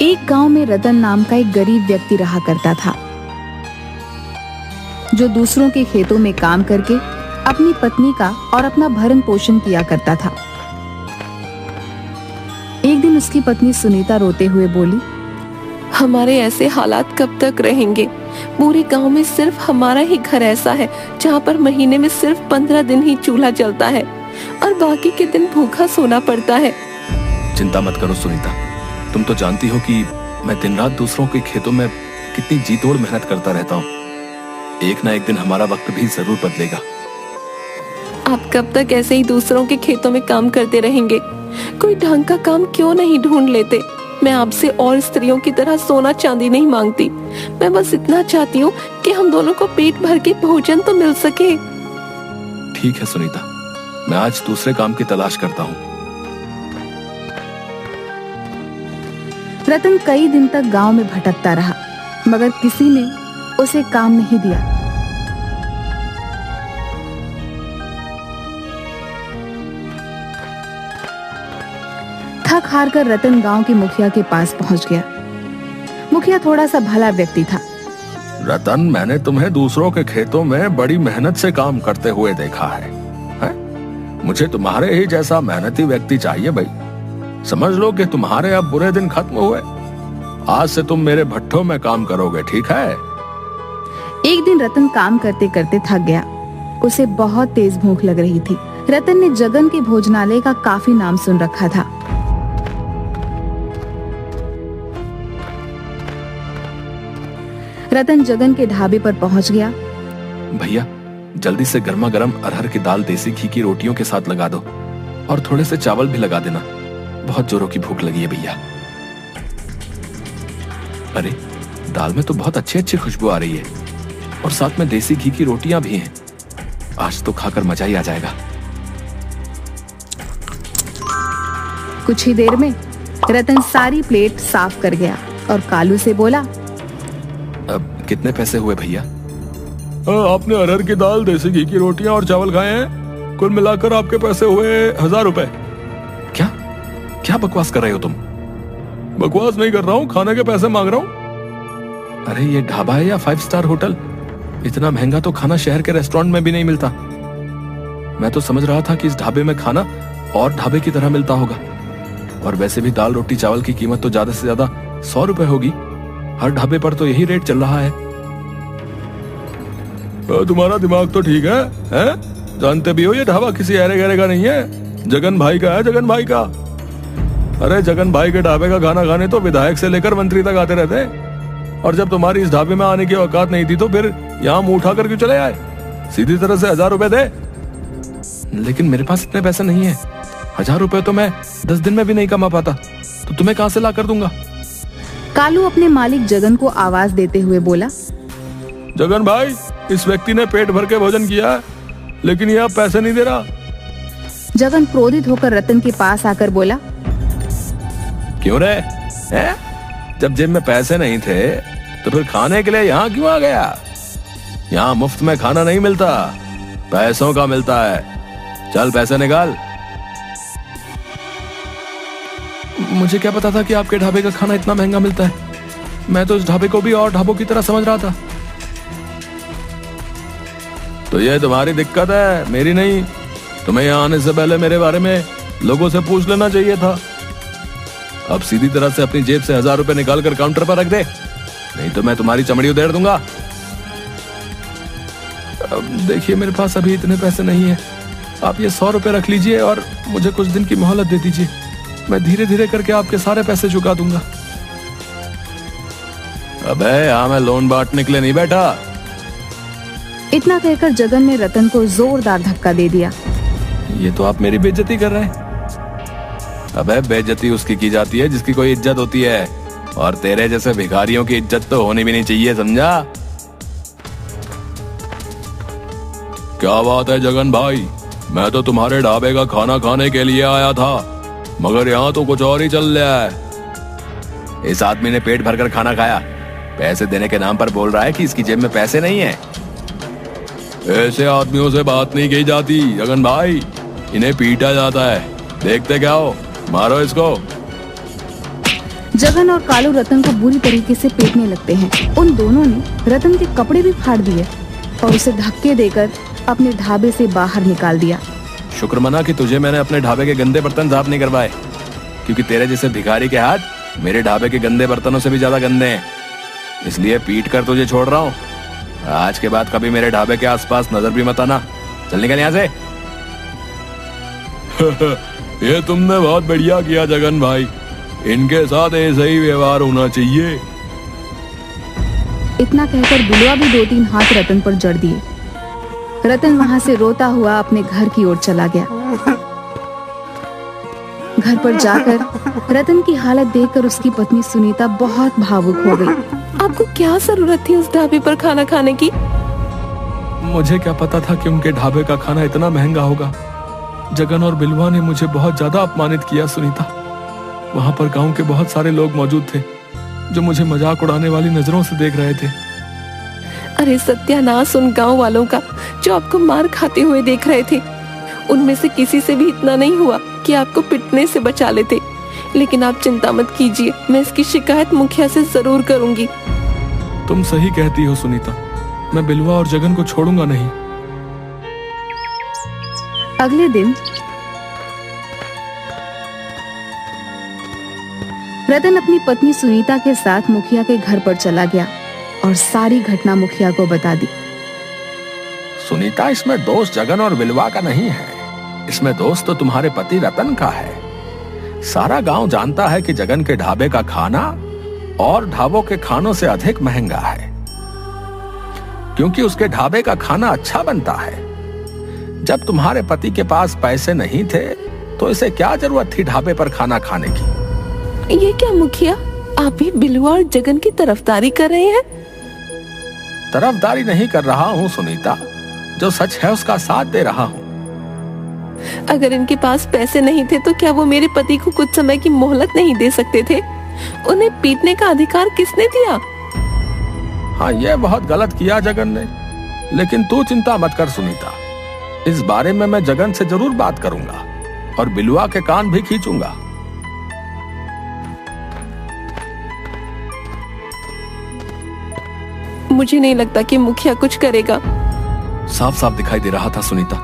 एक गांव में रतन नाम का एक गरीब व्यक्ति रहा करता था, जो दूसरों के खेतों में काम करके अपनी पत्नी का और अपना भरण पोषण किया करता था। एक दिन उसकी पत्नी सुनीता रोते हुए बोली, हमारे ऐसे हालात कब तक रहेंगे? पूरे गांव में सिर्फ हमारा ही घर ऐसा है जहां पर महीने में सिर्फ 15 दिन ही चूल्हा जलता है और बाकी के दिन भूखा सोना पड़ता है। चिंता मत करो सुनीता, तुम तो जानती हो कि मैं दिन रात दूसरों के खेतों में कितनी जी तोड़ मेहनत करता रहता हूँ। एक ना एक दिन हमारा वक्त भी जरूर बदलेगा। आप कब तक ऐसे ही दूसरों के खेतों में काम करते रहेंगे? कोई ढंग का काम क्यों नहीं ढूंढ लेते? मैं आपसे और स्त्रियों की तरह सोना चांदी नहीं मांगती, मैं बस इतना चाहती हूँ कि हम दोनों को पेट भर के भोजन तो मिल सके। ठीक है सुनीता, मैं आज दूसरे काम की तलाश करता हूँ। रतन कई दिन तक गांव में भटकता रहा, मगर किसी ने उसे काम नहीं दिया। थक हार कर रतन गांव के मुखिया के पास पहुंच गया। मुखिया थोड़ा सा भला व्यक्ति था। रतन, मैंने तुम्हें दूसरों के खेतों में बड़ी मेहनत से काम करते हुए देखा है? मुझे तुम्हारे ही जैसा मेहनती व्यक्ति चाहिए भाई। समझ लो कि तुम्हारे अब बुरे दिन खत्म हुए। आज से तुम मेरे भट्ठों में काम करोगे, ठीक है? एक दिन रतन काम करते करते थक गया। उसे बहुत तेज भूख लग रही थी। रतन ने जगन के भोजनालय का काफी नाम सुन रखा था। रतन जगन के ढाबे पर पहुंच गया। भैया, जल्दी से गर्मा गर्म अरहर की दाल देसी घी की रोटियों के साथ लगा दो और थोड़े से चावल भी लगा देना। बहुत जोरों की भूख लगी है भैया। अरे, दाल में तो बहुत अच्छी अच्छी खुशबू आ रही है और साथ में देसी घी की रोटियां भी हैं। आज तो खाकर मजा ही आ जाएगा। कुछ ही देर में रतन सारी प्लेट साफ कर गया और कालू से बोला, अब कितने पैसे हुए भैया? आपने अरहर की दाल, देसी घी की रोटियां और चावल खाए हैं। कुल मिलाकर आपके पैसे हुए 1000 रुपए। क्या क्या बकवास कर रहे हो तुम? बकवास नहीं कर रहा हूँ, खाने के पैसे मांग रहा हूँ। अरे ये ढाबा है या 5 स्टार होटल? इतना महंगा तो खाना शहर के रेस्टोरेंट में भी नहीं मिलता। मैं तो समझ रहा था कि इस ढाबे में खाना और ढाबे की तरह मिलता होगा। और वैसे भी दाल रोटी चावल की कीमत तो ज्यादा से ज्यादा 100 रुपए होगी। हर ढाबे पर तो यही रेट चल रहा है। तुम्हारा दिमाग तो ठीक है? जानते भी हो ये ढाबा किसी अरे गहरे का नहीं है, जगन भाई का है, जगन भाई का। अरे जगन भाई के ढाबे का खाना खाने तो विधायक से लेकर मंत्री तक आते रहते हैं। और जब तुम्हारी इस ढाबे में आने की औकात नहीं थी तो फिर यहाँ मुंह उठा कर क्यों चले आए? सीधी तरह से 1000 रुपए दे। लेकिन मेरे पास इतने पैसे नहीं है। 1000 रुपए तो मैं 10 दिन में भी नहीं कमा पाता, तो तुम्हें कहां से ला कर दूंगा? कालू अपने मालिक जगन को आवाज देते हुए बोला, जगन भाई, इस व्यक्ति ने पेट भर के भोजन किया है, लेकिन ये अब पैसे नहीं दे रहा। जगन क्रोधित होकर रतन के पास आकर बोला, क्यों रे? जब जेब में पैसे नहीं थे तो फिर खाने के लिए यहाँ क्यों आ गया? यहाँ मुफ्त में खाना नहीं मिलता, पैसों का मिलता है। चल पैसे निकाल। मुझे क्या पता था कि आपके ढाबे का खाना इतना महंगा मिलता है। मैं तो इस ढाबे को भी और ढाबों की तरह समझ रहा था। तो ये तुम्हारी दिक्कत है, मेरी नहीं। तुम्हें यहाँ आने से पहले मेरे बारे में लोगों से पूछ लेना चाहिए था। अब सीधी तरह से अपनी जेब से 1000 रुपए निकाल कर काउंटर पर रख दे, नहीं तो मैं तुम्हारी चमड़ी उधेड़ दूंगा। अब देखिए, मेरे पास अभी इतने पैसे नहीं है। आप ये 100 रुपए रख लीजिए और मुझे कुछ दिन की मोहलत दे दीजिए। मैं धीरे धीरे करके आपके सारे पैसे चुका दूंगा। अबे यहाँ मैं लोन बांटने के लिए नहीं बैठा। इतना कहकर जगन ने रतन को जोरदार धक्का दे दिया। ये तो आप मेरी बेइज्जती कर रहे हैं। अबे बेइज्जती उसकी की जाती है जिसकी कोई इज्जत होती है, और तेरे जैसे भिखारियों की इज्जत तो होनी भी नहीं चाहिए, समझा? क्या बात है जगन भाई, मैं तो तुम्हारे ढाबे का खाना खाने के लिए आया था, मगर यहाँ तो कुछ और ही चल रहा है। इस आदमी ने पेट भरकर खाना खाया, पैसे देने के नाम पर बोल रहा है कि इसकी जेब में पैसे नहीं है। ऐसे आदमियों से बात नहीं की जाती जगन भाई, इन्हें पीटा जाता है। देखते क्या हो, मारो इसको। जगन और कालू रतन को बुरी तरीके से पीटने लगते हैं। उन दोनों ने रतन के कपड़े भी फाड़ दिए और उसे धक्के देकर अपने ढाबे से बाहर निकाल दिया। शुक्र मना कि तुझे मैंने अपने ढाबे के गंदे बर्तन साफ नहीं करवाए, क्योंकि तेरे जैसे भिखारी के हाथ मेरे ढाबे के गंदे बर्तनों से भी ज्यादा गंदे हैं। इसलिए पीट कर तुझे छोड़ रहा हूँ। आज के बाद कभी मेरे ढाबे के आसपास नजर भी मत आना। चल निकल यहाँ से। ये तुमने बहुत बढ़िया किया जगन भाई, इनके साथ ऐसा ही व्यवहार होना चाहिए। इतना कहकर बिलवा भी 2-3 हाथ रतन पर जड़ दिए। रतन वहां से रोता हुआ अपने घर की ओर चला गया। घर पर जाकर रतन की हालत देखकर उसकी पत्नी सुनीता बहुत भावुक हो गई। आपको क्या जरूरत थी उस ढाबे पर खाना खाने की? मुझे क्या पता था कि उनके ढाबे का खाना इतना महंगा होगा। जगन और बिलवा ने मुझे बहुत ज्यादा अपमानित किया सुनीता। वहां पर गांव के बहुत सारे लोग मौजूद थे जो मुझे मजाक उड़ाने वाली नजरों से देख रहे थे। अरे सत्यानाश उन गांव वालों का जो आपको मार खाते हुए देख रहे थे। उनमें से किसी से भी इतना नहीं हुआ कि आपको पिटने से बचा लेते। लेकिन आप चिंता मत कीजिए, मैं इसकी शिकायत मुखिया से जरूर करूंगी। तुम सही कहती हो सुनीता, मैं बिलवा और जगन को छोड़ूंगा नहीं। अगले दिन रतन अपनी पत्नी सुनीता के साथ मुखिया के घर पर चला गया और सारी घटना मुखिया को बता दी। सुनीता, इसमें दोष जगन और बिलवा का नहीं है, इसमें दोष तो तुम्हारे पति रतन का है। सारा गांव जानता है कि जगन के ढाबे का खाना और ढाबों के खानों से अधिक महंगा है, क्योंकि उसके ढाबे का खाना अच्छा बनता है। जब तुम्हारे पति के पास पैसे नहीं थे तो इसे क्या जरूरत थी ढाबे पर खाना खाने की? ये क्या मुखिया, आप भी बिलवा और जगन की तरफदारी कर रहे हैं? तरफदारी नहीं कर रहा हूँ सुनीता, जो सच है उसका साथ दे रहा हूँ। अगर इनके पास पैसे नहीं थे तो क्या वो मेरे पति को कुछ समय की मोहलत नहीं दे सकते थे? उन्हें पीटने का अधिकार किसने दिया? हाँ, ये बहुत गलत किया जगन ने, लेकिन तू चिंता मत कर सुनीता, इस बारे में मैं जगन से जरूर बात करूंगा और बिलवा के कान भी खींचूंगा। मुझे नहीं लगता कि मुखिया कुछ करेगा। साफ साफ दिखाई दे रहा था सुनीता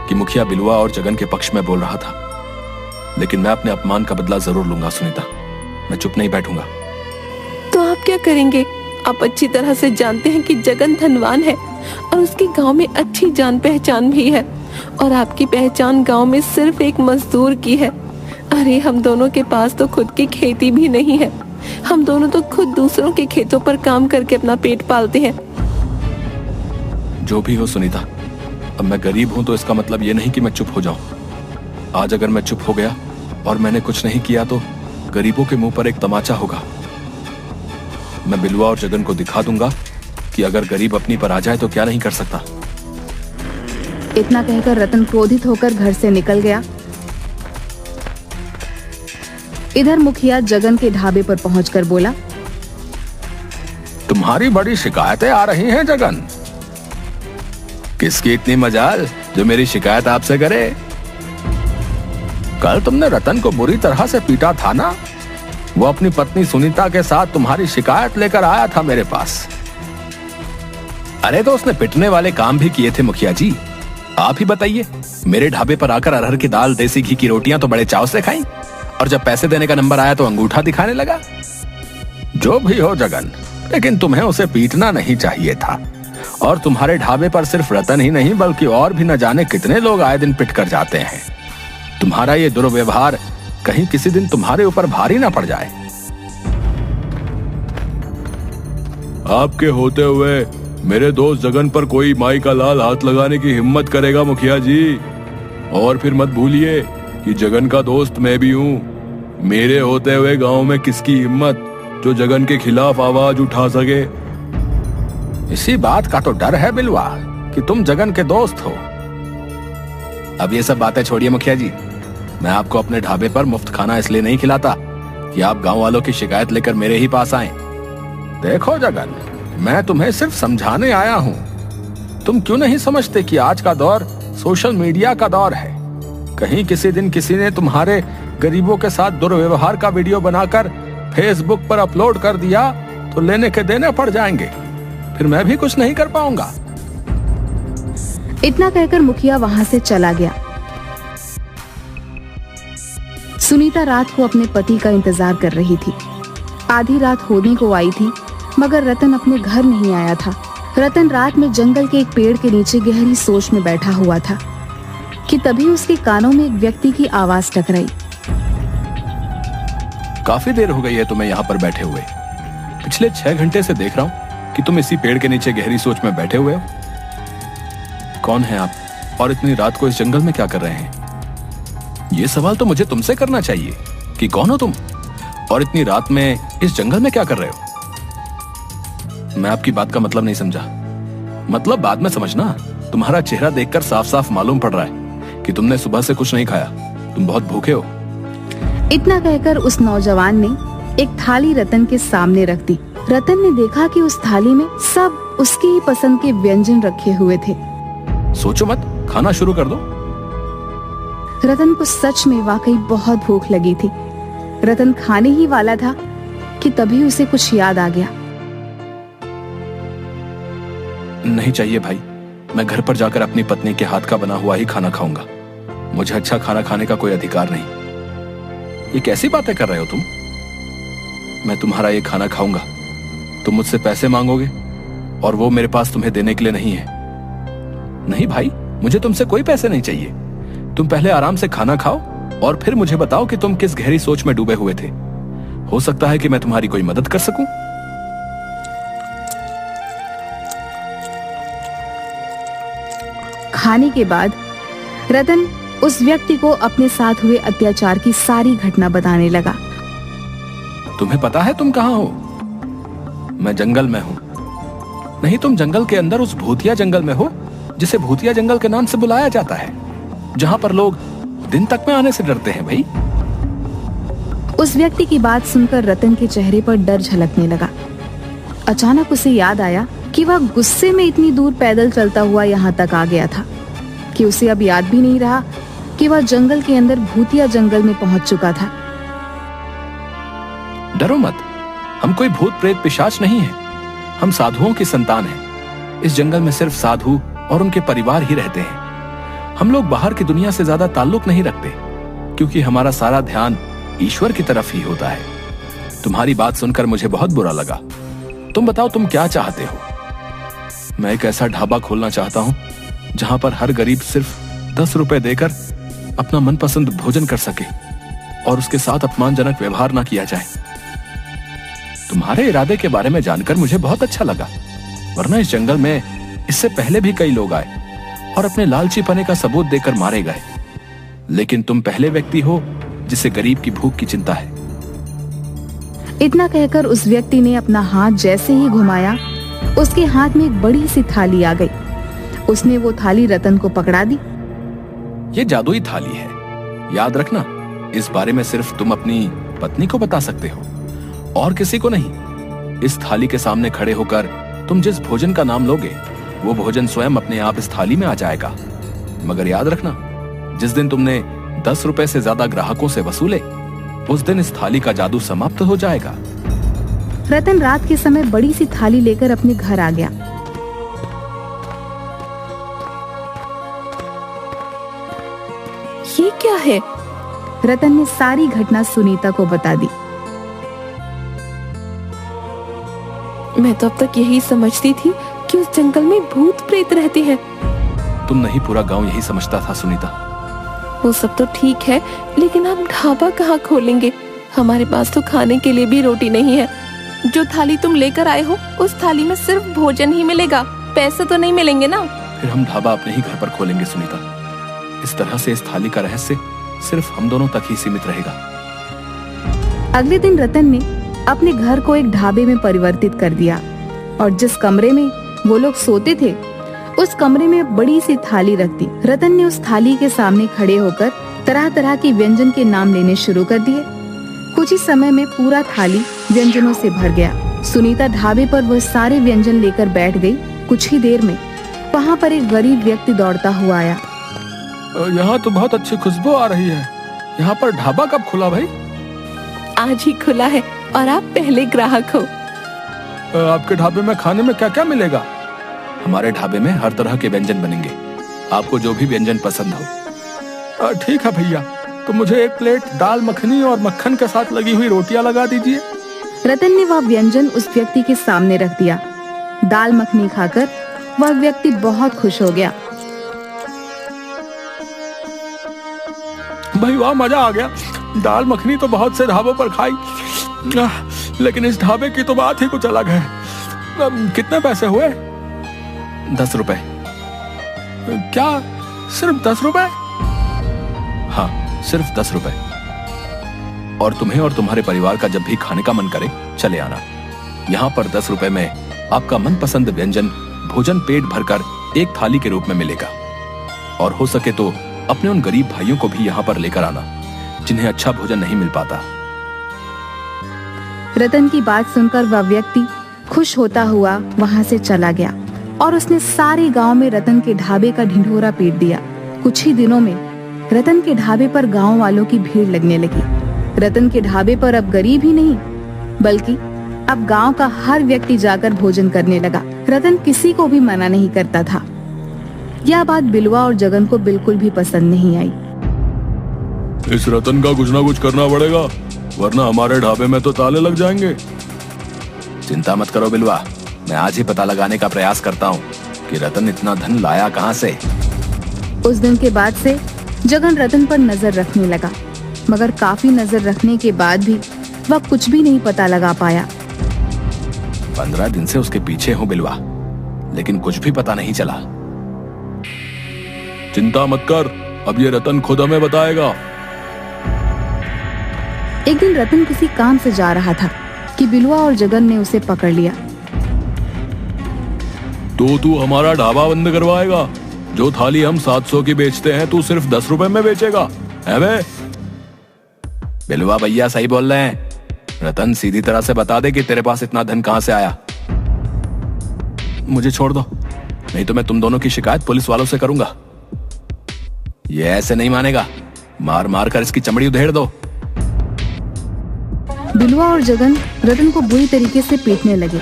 कि मुखिया बिलवा और जगन के पक्ष में बोल रहा था, लेकिन मैं अपने अपमान का बदला जरूर लूंगा सुनीता। मैं चुप नहीं बैठूंगा। तो आप क्या करेंगे? आप अच्छी तरह से जानते हैं कि जगन धनवान है और उसके गांव में अच्छी जान पहचान भी है, और आपकी पहचान गांव में सिर्फ एक मजदूर की है। अरे हम दोनों के पास तो खुद की खेती भी नहीं है। हम दोनों तो खुद दूसरों के खेतों पर काम करके अपना पेट पालते हैं। जो भी हो सुनीता, अब मैं गरीब हूं तो इसका मतलब ये नहीं कि मैं चुप हो जाऊं। आज अगर मैं चुप हो गया और मैंने कुछ नहीं किया तो गरीबों के मुंह पर एक तमाचा होगा। मैं बिलवा और जगन को दिखा दूंगा कि अगर गरीब अपनी पर आ जाए तो क्या नहीं कर सकता। इतना कहकर रतन क्रोधित होकर घर से निकल गया। इधर मुखिया जगन के ढाबे पर पहुंचकर बोला, तुम्हारी बड़ी शिकायतें आ रही हैं जगन। किसकी इतनी मजाल जो मेरी शिकायत आपसे करे? कल तुमने रतन को बुरी तरह से पीटा था ना, वो अपनी पत्नी सुनीता के साथ तुम्हारी शिकायत लेकर आया था मेरे पास। अरे तो उसने पिटने वाले काम भी किए थे मुखिया जी। आप ही बताइए, मेरे ढाबे पर आकर अरहर की दाल, देसी घी की रोटियां तो बड़े चाव से खाई, और जब पैसे देने का नंबर आया तो अंगूठा दिखाने लगा। जो भी हो जगन, लेकिन तुम्हें उसे पीटना नहीं चाहिए था। और तुम्हारे ढाबे पर सिर्फ रतन ही नहीं बल्कि और भी न जाने कितने लोग आए दिन पिट कर जाते हैं। तुम्हारा ये दुर्व्यवहार कहीं किसी दिन तुम्हारे ऊपर भारी ना पड़ जाए। आपके होते हुए मेरे दोस्त जगन पर कोई माई का लाल हाथ लगाने की हिम्मत करेगा मुखिया जी? और फिर मत भूलिए कि जगन का दोस्त मैं भी हूँ। मेरे होते हुए गांव में किसकी हिम्मत जो जगन के खिलाफ आवाज उठा सके? इसी बात का तो डर है बिलवा कि तुम जगन के दोस्त हो। अब ये सब बातें छोड़िए मुखिया जी। मैं आपको अपने ढाबे पर मुफ्त खाना इसलिए नहीं खिलाता कि आप गांव वालों की शिकायत लेकर मेरे ही पास आए। देखो जगन, मैं तुम्हें सिर्फ समझाने आया हूं। तुम क्यों नहीं समझते कि आज का दौर सोशल मीडिया का दौर है। कहीं किसी दिन किसी ने तुम्हारे गरीबों के साथ दुर्व्यवहार का वीडियो बनाकर फेसबुक पर अपलोड कर दिया तो लेने के देने पड़ जाएंगे, फिर मैं भी कुछ नहीं कर पाऊंगा। इतना कहकर मुखिया वहां से चला गया। सुनीता रात को अपने पति का इंतजार कर रही थी। आधी रात होने को आई थी, मगर रतन अपने घर नहीं आया था। रतन रात में जंगल के एक पेड़ के नीचे गहरी सोच में बैठा हुआ था कि तभी उसके कानों में एक व्यक्ति की आवाज टकराई। काफी देर हो गई है तुम्हें यहाँ पर बैठे हुए। पिछले 6 घंटे से देख रहा हूँ कि तुम इसी पेड़ के नीचे गहरी सोच में बैठे हुए हो। कौन है आप और इतनी रात को इस जंगल में क्या कर रहे हैं? ये सवाल तो मुझे तुमसे करना चाहिए कि कौन हो तुम और इतनी रात में इस जंगल में क्या कर रहे हो? मैं आपकी बात का मतलब नहीं समझा। मतलब बाद में समझना। तुम्हारा चेहरा देखकर साफ साफ मालूम पड़ रहा है कि तुमने सुबह से कुछ नहीं खाया, तुम बहुत भूखे हो। इतना कहकर उस नौजवान ने एक थाली रतन के सामने रख दी। रतन ने देखा कि उस थाली में सब उसकी ही पसंद के व्यंजन रखे हुए थे। सोचो मत, खाना शुरू कर दो। रतन को सच में वाकई बहुत भूख लगी थी। रतन खाने ही वाला था कि तभी उसे कुछ याद आ गया। नहीं चाहिए भाई, मैं घर पर जाकर अपनी पत्नी के हाथ का बना हुआ ही खाना खाऊंगा। मुझे अच्छा खाना खाने का कोई अधिकार नहीं। ये कैसी बातें कर रहे हो तुम? मैं तुम्हारा ये खाना खाऊंगा, तुम मुझसे पैसे मांगोगे और वो मेरे पास तुम्हें देने के लिए नहीं है। नहीं भाई, मुझे तुमसे कोई पैसे नहीं चाहिए। तुम पहले आराम से खाना खाओ और फिर मुझे बताओ कि तुम किस गहरी सोच में डूबे हुए थे। हो सकता है कि मैं तुम्हारी कोई मदद कर सकूं। खाने के बाद रतन उस व्यक्ति को अपने साथ हुए अत्याचार की सारी घटना बताने लगा। तुम्हें पता है तुम कहां हो? मैं जंगल में हूं। नहीं, तुम जंगल के अंदर उस भूतिया जंगल में हो जिसे भूतिया जंगल के नाम से बुलाया जाता है, जहां पर लोग दिन तक में आने से डरते हैं। भाई, उस व्यक्ति की बात सुनकर रतन के चेहरे पर डर झलकने लगा। अचानक उसे याद आया कि वह गुस्से में इतनी दूर पैदल चलता हुआ यहाँ तक आ गया था कि उसे अब याद भी नहीं रहा कि वह जंगल के अंदर भूतिया जंगल में पहुंच चुका था। डरो मत, हम कोई भूत प्रेत पिशाच नहीं है। हम साधुओं की संतान हैं। इस जंगल में सिर्फ साधु और उनके परिवार ही रहते हैं। हम लोग बाहर की दुनिया से ज्यादा ताल्लुक नहीं रखते, क्योंकि हमारा सारा ध्यान ईश्वर की तरफ ही होता है। तुम्हारी बात सुनकर मुझे बहुत बुरा लगा। तुम बताओ, तुम क्या चाहते हो? मैं एक ऐसा ढाबा खोलना चाहता हूँ जहां पर हर गरीब सिर्फ 10 रुपए देकर अपना मनपसंद भोजन कर सके और उसके साथ अपमानजनक व्यवहार ना किया जाए। तुम्हारे इरादे के बारे में जानकर मुझे बहुत अच्छा लगा, वरना इस जंगल में इससे पहले भी कई लोग आए और अपने लालचीपने का सबूत देकर मारे गए, लेकिन तुम पहले व्यक्ति हो जिसे गरीब की भूख की चिंता है। इतना कहकर उस व्यक्ति ने अपना हाथ जैसे ही घुमाया, उसके हाथ में एक बड़ी सी थाली आ गई। उसने वो थाली रतन को पकड़ा दी। ये जादुई थाली है, याद रखना। इस बारे में सिर्फ तुम अपनी पत्नी को बता सकते हो और किसी को नहीं। इस थाली के सामने खड़े होकर तुम जिस भोजन का नाम लोगे, वो भोजन स्वयं अपने आप इस थाली में आ जाएगा। मगर याद रखना, जिस दिन तुमने 10 रुपए से ज्यादा ग्राहकों से वसूले, उस दिन इस थाली का जादू समाप्त हो जाएगा। रतन रात के समय बड़ी सी थाली लेकर अपने घर आ गया। ये क्या है? रतन ने सारी घटना सुनीता को बता दी। मैं तो अब तक यही समझती थी कि उस जंगल में भूत प्रेत रहते हैं। तुम नहीं, पूरा गांव यही समझता था सुनीता। वो सब तो ठीक है, लेकिन हम ढाबा कहाँ खोलेंगे? हमारे पास तो खाने के लिए भी रोटी नहीं है। जो थाली तुम लेकर आए हो, उस थाली में सिर्फ भोजन ही मिलेगा, पैसे तो नहीं मिलेंगे ना। फिर हम ढाबा अपने ही घर पर खोलेंगे सुनीता। इस तरह से इस थाली का रहस्य सिर्फ हम दोनों तक ही सीमित रहेगा। अगले दिन रतन ने अपने घर को एक ढाबे में परिवर्तित कर दिया और जिस कमरे में वो लोग सोते थे, उस कमरे में बड़ी सी थाली रख दी। रतन ने उस थाली के सामने खड़े होकर तरह तरह के व्यंजन के नाम लेने शुरू कर दिए। कुछ ही समय में पूरा थाली व्यंजनों से भर गया। सुनीता ढाबे पर वह सारे व्यंजन लेकर बैठ गई। कुछ ही देर में वहाँ पर एक गरीब व्यक्ति दौड़ता हुआ आया। यहाँ तो बहुत अच्छी खुशबू आ रही है। यहाँ पर ढाबा कब खुला भाई? आज ही खुला है, और आप पहले ग्राहक हो। आपके ढाबे में खाने में क्या क्या मिलेगा? हमारे ढाबे में हर तरह के व्यंजन बनेंगे, आपको जो भी व्यंजन पसंद हो। ठीक है भैया, तो मुझे एक प्लेट दाल मखनी और मक्खन के साथ लगी हुई रोटियां लगा दीजिए। रतन ने वह व्यंजन उस व्यक्ति के सामने रख दिया। दाल मखनी खाकर वह व्यक्ति बहुत खुश हो गया। भाई वाह, मजा आ गया। दाल मखनी तो बहुत से ढाबों पर खाई, लेकिन इस ढाबे की तो बात ही कुछ अलग है। कितने पैसे हुए? 10 रुपए। क्या, सिर्फ 10 रुपए? हाँ, सिर्फ 10 रुपए। और तुम्हें और तुम्हारे परिवार का जब भी खाने का मन करे चले आना। यहाँ पर 10 रुपए में आपका मनपसंद व्यंजन भोजन पेट भरकर एक थाली के रूप में मिलेगा। और हो सके तो अपने उन गरीब भाइयों को भी यहाँ पर लेकर आना जिन्हें अच्छा भोजन नहीं मिल पाता। रतन की बात सुनकर वह व्यक्ति खुश होता हुआ वहां से चला गया और उसने सारे गांव में रतन के ढाबे का ढिंढोरा पीट दिया। कुछ ही दिनों में रतन के ढाबे पर गांव वालों की भीड़ लगने लगी। रतन के ढाबे पर अब गरीब ही नहीं बल्कि अब गांव का हर व्यक्ति जाकर भोजन करने लगा। रतन किसी को भी मना नहीं करता था। यह बात बिलवा और जगन को बिल्कुल भी पसंद नहीं आई। इस रतन का कुछ ना कुछ करना पड़ेगा, वरना हमारे ढाबे में तो ताले लग जाएंगे। चिंता मत करो बिलवा, मैं आज ही पता लगाने का प्रयास करता हूँ कि रतन इतना धन लाया कहाँ से। उस दिन के बाद से जगन रतन पर नजर रखने लगा, मगर काफी नजर रखने के बाद भी वह कुछ भी नहीं पता लगा पाया। 15 दिन से उसके पीछे हूँ बिलवा, लेकिन कुछ भी पता नहीं चला। चिंता मत कर, अब ये रतन खुद हमें बताएगा। एक दिन रतन किसी काम से जा रहा था कि बिलवा और जगन ने उसे पकड़ लिया। तो तू हमारा ढाबा बंद करवाएगा? जो थाली हम 700 की बेचते हैं तू सिर्फ 10 रुपए में बेचेगा, है बे? बिलवा भैया सही बोल रहे हैं। रतन सीधी तरह से बता दे कि तेरे पास इतना धन कहां से आया। मुझे छोड़ दो, नहीं तो मैं तुम दोनों की शिकायत पुलिस वालों से करूंगा। ये ऐसे नहीं मानेगा, मार मार कर इसकी चमड़ी उधेड़ दो। बिलवा और जगन रतन को बुरी तरीके से पीटने लगे।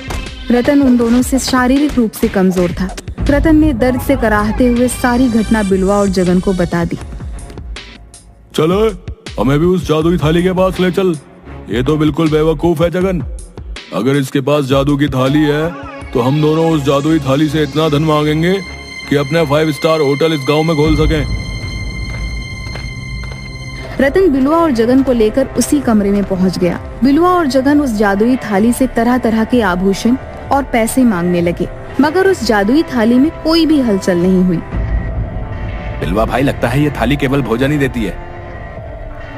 रतन उन दोनों से शारीरिक रूप से कमजोर था। रतन ने दर्द से कराहते हुए सारी घटना बिलवा और जगन को बता दी। चलो, हमें भी उस जादुई थाली के पास ले चल। ये तो बिल्कुल बेवकूफ है जगन। अगर इसके पास जादू की थाली है तो हम दोनों उस जादुई थाली से इतना धन मांगेंगे कि अपने 5 स्टार होटल इस गांव में खोल सकें। रतन बिलवा और जगन को लेकर उसी कमरे में पहुंच गया। बिलवा और जगन उस जादुई थाली से तरह तरह के आभूषण और पैसे मांगने लगे, मगर उस जादुई थाली में कोई भी हलचल नहीं हुई। बिलवा भाई, लगता है ये थाली केवल भोजन ही देती है।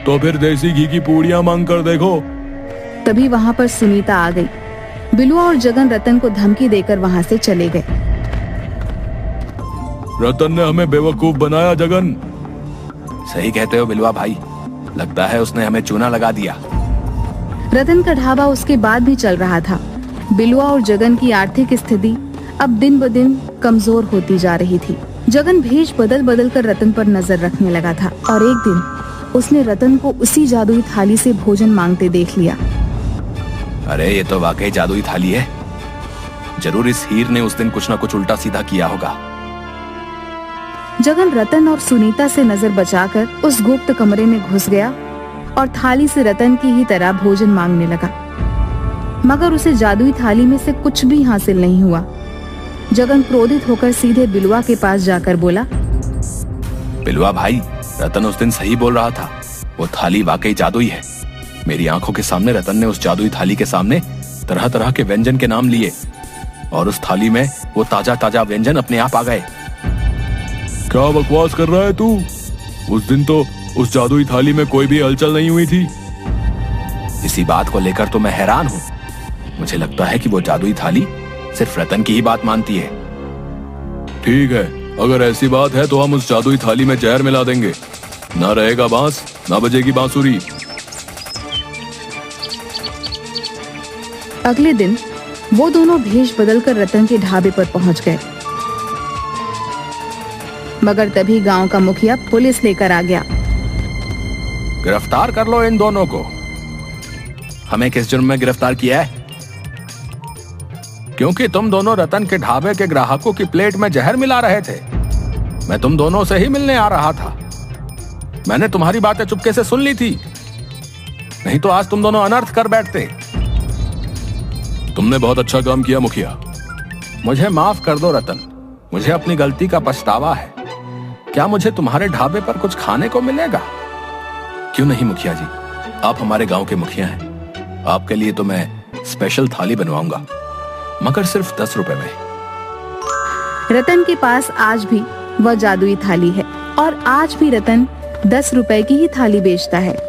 तो फिर देसी घी की पूड़ियां मांग कर देखो। तभी वहाँ पर सुनीता आ गई। बिलवा और जगन रतन को धमकी देकर वहाँ से चले गए। रतन ने हमें बेवकूफ बनाया जगन। सही कहते हो बिलवा भाई, लगता है उसने हमें चूना लगा दिया। रतन का ढाबा उसके बाद भी चल रहा था। बिलवा और जगन की आर्थिक स्थिति अब दिन ब दिन कमजोर होती जा रही थी। जगन भेष बदल बदल कर रतन पर नजर रखने लगा था और एक दिन उसने रतन को उसी जादुई थाली से भोजन मांगते देख लिया। अरे ये तो वाकई जादुई थाली है। जरूर इस हीर ने उस दिन कुछ ना कुछ उल्टा सीधा किया होगा। जगन रतन और सुनीता से नजर बचाकर उस गुप्त कमरे में घुस गया और थाली से रतन की ही तरह भोजन मांगने लगा, मगर उसे जादुई थाली में से कुछ भी हासिल नहीं हुआ। जगन क्रोधित होकर सीधे बिलवा के पास जाकर बोला, बिलवा भाई, रतन उस दिन सही बोल रहा था, वो थाली वाकई जादुई है। मेरी आंखों के सामने रतन ने उस जादुई थाली के सामने तरह तरह के व्यंजन के नाम लिए और उस थाली में वो ताजा ताजा व्यंजन अपने आप आ गए। क्या बकवास कर रहा है तू? उस दिन तो उस जादुई थाली में कोई भी हलचल नहीं हुई थी। इसी बात को लेकर तो मैं हैरान हूँ। मुझे लगता है कि वो जादुई थाली सिर्फ रतन की ही बात मानती है। ठीक है, अगर ऐसी बात है तो हम उस जादुई थाली में जहर मिला देंगे। ना रहेगा बांस, ना बजेगी बांसुरी। अगले दिन वो दोनों भेष बदलकर रतन के ढाबे पर पहुंच गए, मगर तभी गांव का मुखिया पुलिस लेकर आ गया। गिरफ्तार कर लो इन दोनों को। हमें किस जुर्म में गिरफ्तार किया है? क्योंकि तुम दोनों रतन के ढाबे के ग्राहकों की प्लेट में जहर मिला रहे थे। मैं तुम दोनों से ही मिलने आ रहा था। मैंने तुम्हारी बातें चुपके से सुन ली थी, नहीं तो आज तुम दोनों अनर्थ कर बैठते। तुमने बहुत अच्छा काम किया मुखिया। मुझे माफ कर दो रतन, मुझे अपनी गलती का पछतावा है। क्या मुझे तुम्हारे ढाबे पर कुछ खाने को मिलेगा? क्यों नहीं मुखिया जी, आप हमारे गांव के मुखिया हैं। आपके लिए तो मैं स्पेशल थाली बनवाऊंगा, मगर सिर्फ 10 रुपए में। रतन के पास आज भी वह जादुई थाली है और आज भी रतन 10 रुपए की ही थाली बेचता है।